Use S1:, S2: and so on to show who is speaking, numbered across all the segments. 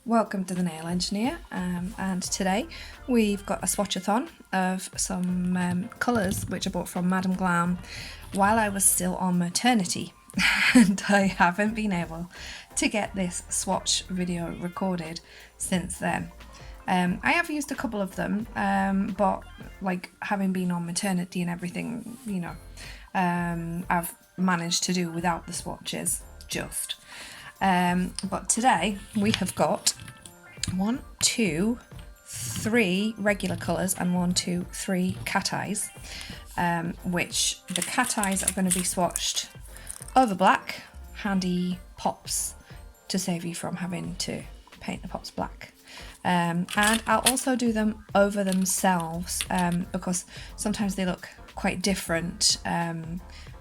S1: Welcome to the Nail Engineer, and today we've got a swatchathon of some colours which I bought from Madam Glam while I was still on maternity, and I haven't been able to get this swatch video recorded since then. I have used a couple of them, but like having been on maternity and everything, you know, I've managed to do without the swatches just. But today we have got 1, 2, 3 regular colours and 1, 2, 3 Cateyes, which the Cateyes are going to be swatched over black, handy pops to save you from having to paint the pops black. And I'll also do them over themselves because sometimes they look quite different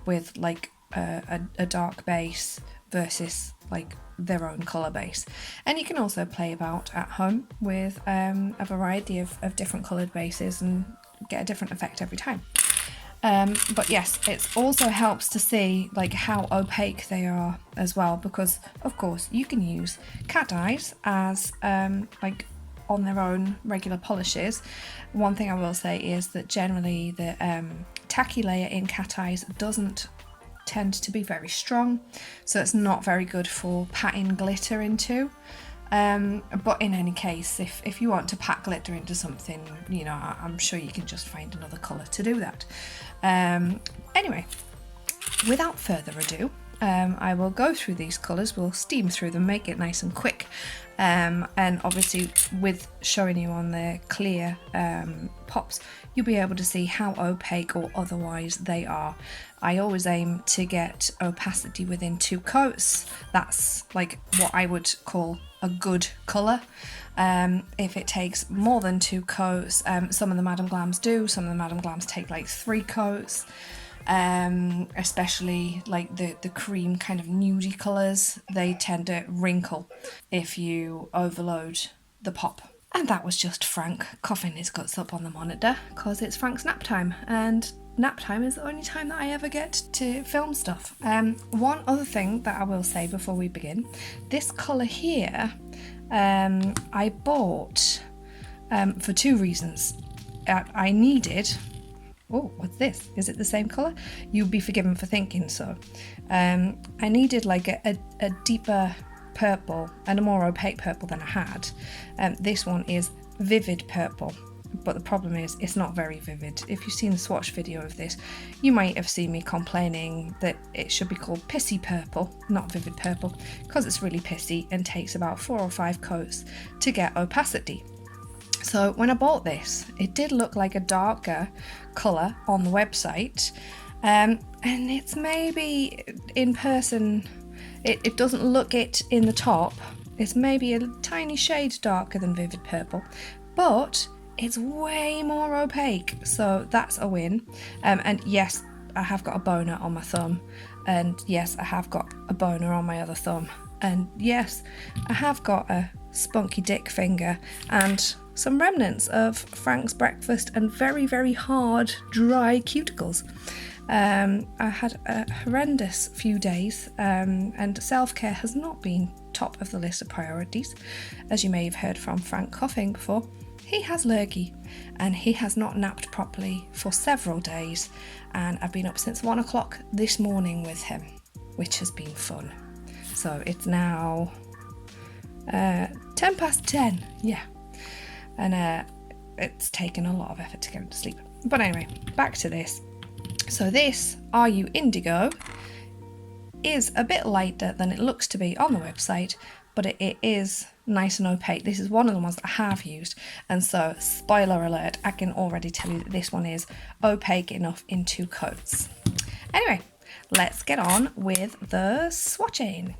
S1: with like a dark base versus like their own colour base. And you can also play about at home with a variety of different coloured bases and get a different effect every time. But yes, it also helps to see like how opaque they are as well, because of course you can use Cateyes as like on their own regular polishes. One thing I will say is that generally the tacky layer in Cateyes doesn't tend to be very strong, so it's not very good for patting glitter into. But in any case, if you want to pat glitter into something, you know, I'm sure you can just find another colour to do that. Anyway, without further ado, I will go through these colours, we'll steam through them, make it nice and quick, and obviously with showing you on the clear pops, you'll be able to see how opaque or otherwise they are. I always aim to get opacity within 2 coats. That's like what I would call a good colour. If it takes more than 2 coats, some of the Madam Glams do, some of the Madam Glams take like 3 coats. Especially like the cream kind of nudie colours, they tend to wrinkle if you overload the pop. And that was just Frank coughing his guts up on the monitor because it's Frank's nap time, and nap time is the only time that I ever get to film stuff. One other thing that I will say before we begin, this colour here I bought for 2 reasons. I needed... Oh, what's this? Is it the same colour? You'd be forgiven for thinking so. I needed like a deeper purple and a more opaque purple than I had. This one is vivid purple, but the problem is it's not very vivid. If you've seen the swatch video of this, you might have seen me complaining that it should be called pissy purple, not vivid purple, because it's really pissy and takes about 4 or 5 coats to get opacity. So when I bought this, it did look like a darker colour on the website, and it's maybe in person, it doesn't look it in the top, it's maybe a tiny shade darker than vivid purple, but it's way more opaque, so that's a win. And yes, I have got a boner on my thumb, and yes, I have got a boner on my other thumb, and yes, I have got a spunky dick finger and some remnants of Frank's breakfast and very, very hard, dry cuticles. I had a horrendous few days, and self-care has not been top of the list of priorities. As you may have heard from Frank coughing before, he has lurgy and he has not napped properly for several days, and I've been up since 1 o'clock this morning with him, which has been fun. So it's now 10 past 10, yeah. And it's taken a lot of effort to get him to sleep. But anyway, back to this. So this Are You Indigo is a bit lighter than it looks to be on the website, but it is nice and opaque. This is one of the ones that I have used, and so spoiler alert, I can already tell you that this one is opaque enough in 2 coats. Anyway, let's get on with the swatching.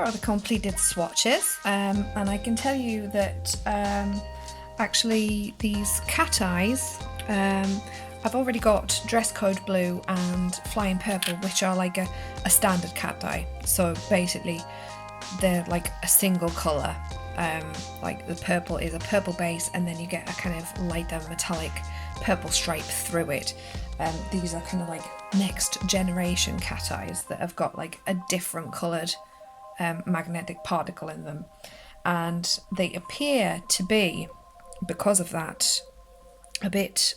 S1: are the completed swatches, and I can tell you that actually these Cateyes, I've already got Dress Code Blue and Flying Purple, which are like a standard Cateye. So basically they're like a single colour. Like the purple is a purple base, and then you get a kind of lighter metallic purple stripe through it. These are kind of like next generation Cateyes that have got like a different coloured magnetic particle in them, and they appear to be, because of that, a bit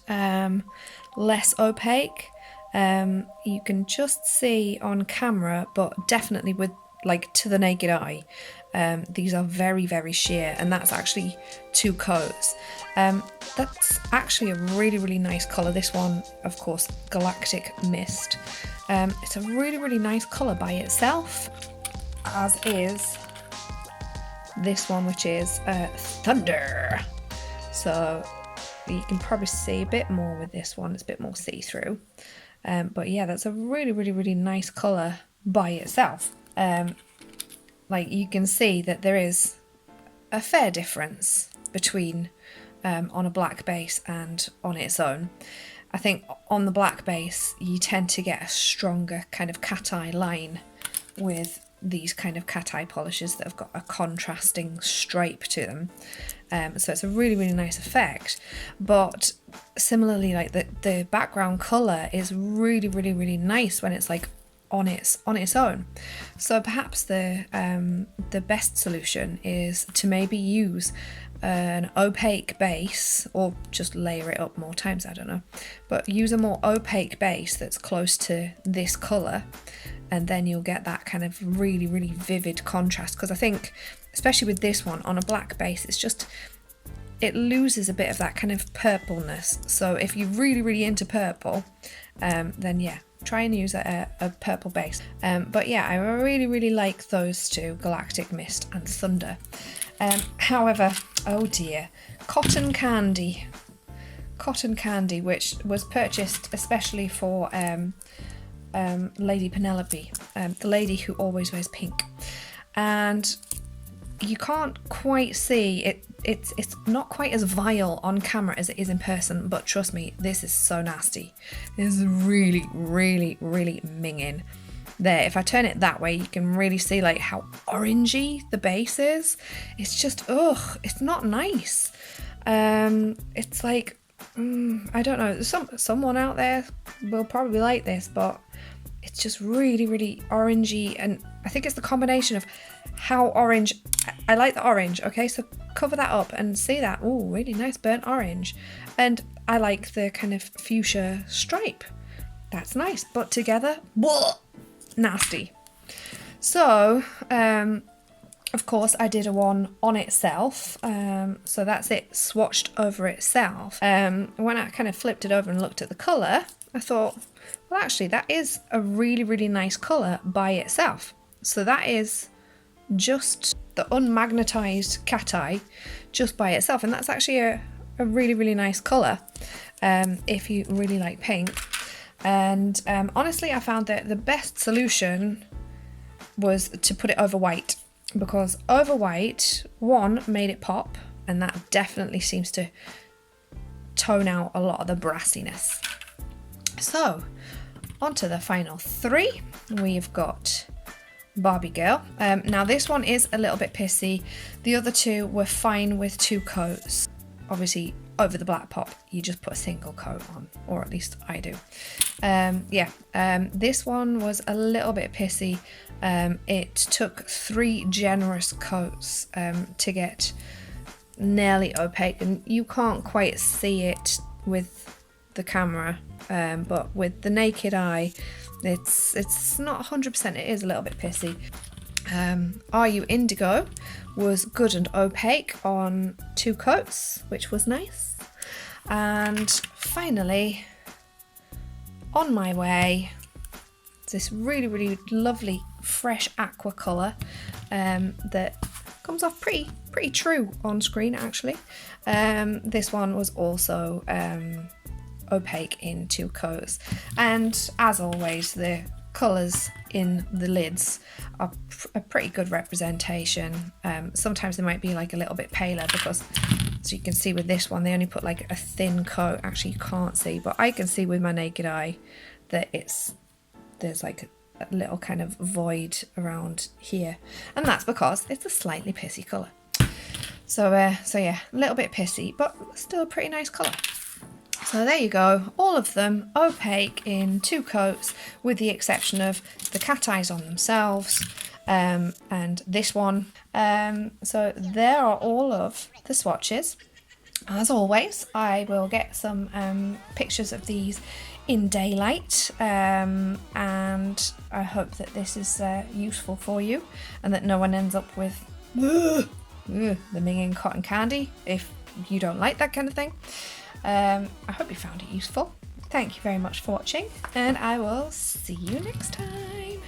S1: less opaque. You can just see on camera, but definitely with like to the naked eye, these are very, very sheer, and that's actually 2 coats. That's actually a really, really nice colour. This one, of course, Galactic Mist. It's a really, really nice colour by itself, as is this one, which is Thunder. So you can probably see a bit more with this one. It's a bit more see-through. But yeah, that's a really, really, really nice colour by itself. Like you can see that there is a fair difference between on a black base and on its own. I think on the black base you tend to get a stronger kind of Cateye line with these kind of Cateye polishes that have got a contrasting stripe to them. So it's a really, really nice effect. But similarly, like the background colour is really, really, really nice when it's like on its own. So perhaps the best solution is to maybe use an opaque base, or just layer it up more times, I don't know, but use a more opaque base that's close to this colour, and then you'll get that kind of really, really vivid contrast. Because I think, especially with this one on a black base, it loses a bit of that kind of purpleness. So if you're really, really into purple, then yeah, try and use a purple base. But yeah, I really, really like those two, Galactic Mist and Thunder. However, oh dear, Cotton Candy, which was purchased especially for Lady Penelope, the lady who always wears pink. And you can't quite see it. It's not quite as vile on camera as it is in person, but trust me, this is so nasty. This is really, really, really minging. There, if I turn it that way, you can really see like how orangey the base is. It's just, ugh, it's not nice. It's like, I don't know, someone out there will probably like this, but it's just really, really orangey, and I think it's the combination of how orange. I like the orange, okay, so cover that up and see that. Oh, really nice burnt orange. And I like the kind of fuchsia stripe. That's nice, but together, whoa, nasty. So, of course, I did a one on itself. So that's it swatched over itself. When I kind of flipped it over and looked at the colour, I thought, well, actually, that is a really, really nice colour by itself. So that is just the unmagnetized Cateye just by itself, and that's actually a really, really nice colour if you really like pink. And honestly, I found that the best solution was to put it over white, because over white, one, made it pop, and that definitely seems to tone out a lot of the brassiness. So on to the final 3. We've got Barbie Girl. Now this one is a little bit pissy. The other 2 were fine with 2 coats. Obviously over the black pop you just put a single coat on, or at least I do. This one was a little bit pissy. It took 3 generous coats to get nearly opaque, and you can't quite see it with the camera, but with the naked eye it's not 100%, it is a little bit pissy. Are You Indigo was good and opaque on 2 coats, which was nice. And finally, On My Way, it's this really, really lovely fresh aqua colour that comes off pretty true on screen actually. This one was also opaque in 2 coats, and as always the colours in the lids are a pretty good representation. Sometimes they might be like a little bit paler because, as you can see with this one, they only put like a thin coat. Actually, you can't see, but I can see with my naked eye that there's like a little kind of void around here, and that's because it's a slightly pissy colour. So yeah, a little bit pissy, but still a pretty nice colour. So there you go, all of them opaque in 2 coats, with the exception of the Cateyes on themselves, and this one. So there are all of the swatches. As always, I will get some pictures of these in daylight, and I hope that this is useful for you, and that no one ends up with the minging cotton candy if you don't like that kind of thing. I hope you found it useful. Thank you very much for watching, and I will see you next time.